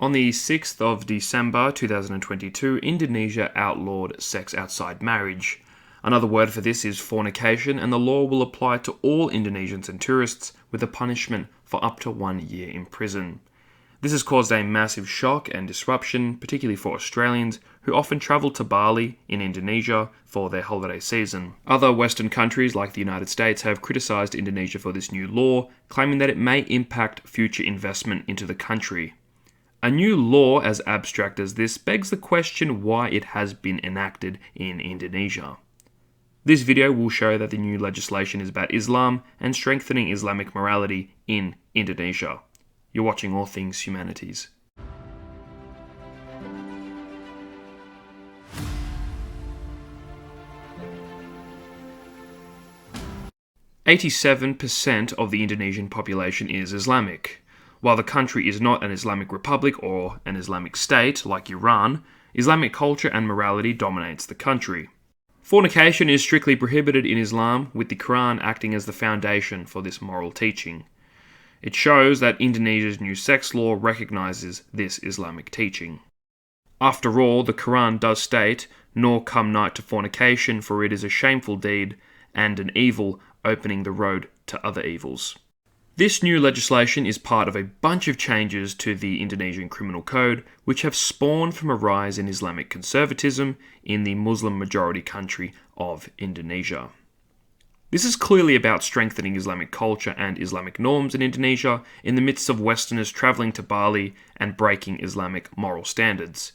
On the 6th of December 2022, Indonesia outlawed sex outside marriage. Another word for this is fornication, and the law will apply to all Indonesians and tourists with a punishment for up to 1 year in prison. This has caused a massive shock and disruption, particularly for Australians who often travel to Bali in Indonesia for their holiday season. Other Western countries like the United States have criticised Indonesia for this new law, claiming that it may impact future investment into the country. A new law as abstract as this begs the question why it has been enacted in Indonesia. This video will show that the new legislation is about Islam and strengthening Islamic morality in Indonesia. You're watching All Things Humanities. "87% of the Indonesian population is Islamic. While the country is not an Islamic republic or an Islamic state like Iran, Islamic culture and morality dominates the country. Fornication is strictly prohibited in Islam, with the Quran acting as the foundation for this moral teaching. It shows that Indonesia's new sex law recognizes this Islamic teaching. After all, the Quran does state, 'Nor come not to fornication, for it is a shameful deed, and an evil opening the road to other evils.' This new legislation is part of a bunch of changes to the Indonesian criminal code, which have spawned from a rise in Islamic conservatism in the Muslim-majority country of Indonesia. This is clearly about strengthening Islamic culture and Islamic norms in Indonesia in the midst of Westerners travelling to Bali and breaking Islamic moral standards.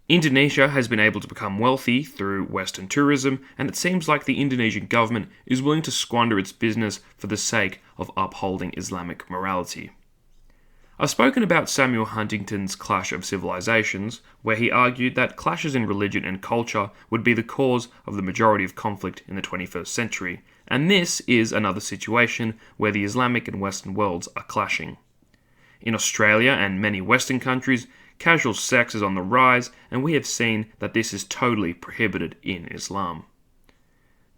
Indonesia has been able to become wealthy through Western tourism, and it seems like the Indonesian government is willing to squander its business for the sake of upholding Islamic morality. I've spoken about Samuel Huntington's Clash of Civilizations, where he argued that clashes in religion and culture would be the cause of the majority of conflict in the 21st century, and this is another situation where the Islamic and Western worlds are clashing. In Australia and many Western countries, casual sex is on the rise, and we have seen that this is totally prohibited in Islam.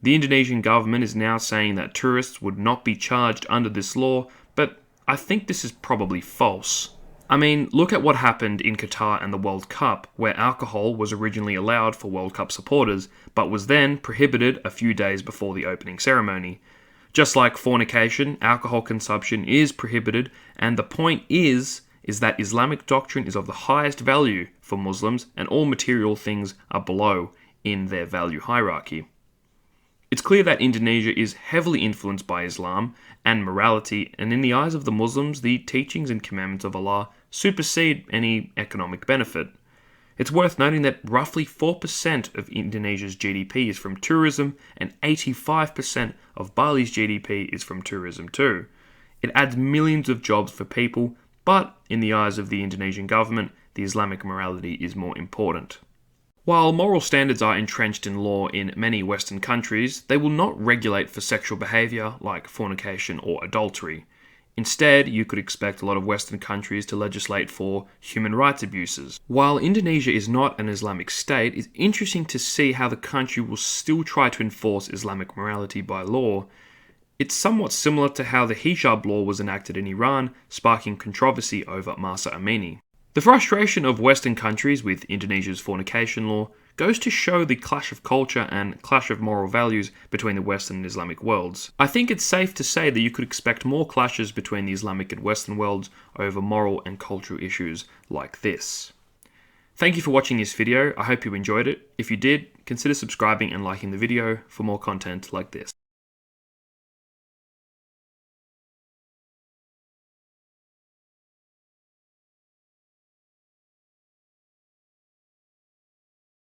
The Indonesian government is now saying that tourists would not be charged under this law, but I think this is probably false. I mean, look at what happened in Qatar and the World Cup, where alcohol was originally allowed for World Cup supporters, but was then prohibited a few days before the opening ceremony. Just like fornication, alcohol consumption is prohibited, and the point is that Islamic doctrine is of the highest value for Muslims, and all material things are below in their value hierarchy. It's clear that Indonesia is heavily influenced by Islam and morality, and in the eyes of the Muslims, the teachings and commandments of Allah supersede any economic benefit. It's worth noting that roughly 4% of Indonesia's GDP is from tourism, and 85% of Bali's GDP is from tourism too. It adds millions of jobs for people, but in the eyes of the Indonesian government, the Islamic morality is more important. While moral standards are entrenched in law in many Western countries, they will not regulate for sexual behaviour like fornication or adultery. Instead, you could expect a lot of Western countries to legislate for human rights abuses. While Indonesia is not an Islamic state, it's interesting to see how the country will still try to enforce Islamic morality by law. It's somewhat similar to how the hijab law was enacted in Iran, sparking controversy over Mahsa Amini. The frustration of Western countries with Indonesia's fornication law goes to show the clash of culture and clash of moral values between the Western and Islamic worlds. I think it's safe to say that you could expect more clashes between the Islamic and Western worlds over moral and cultural issues like this. Thank you for watching this video. I hope you enjoyed it. If you did, consider subscribing and liking the video for more content like this.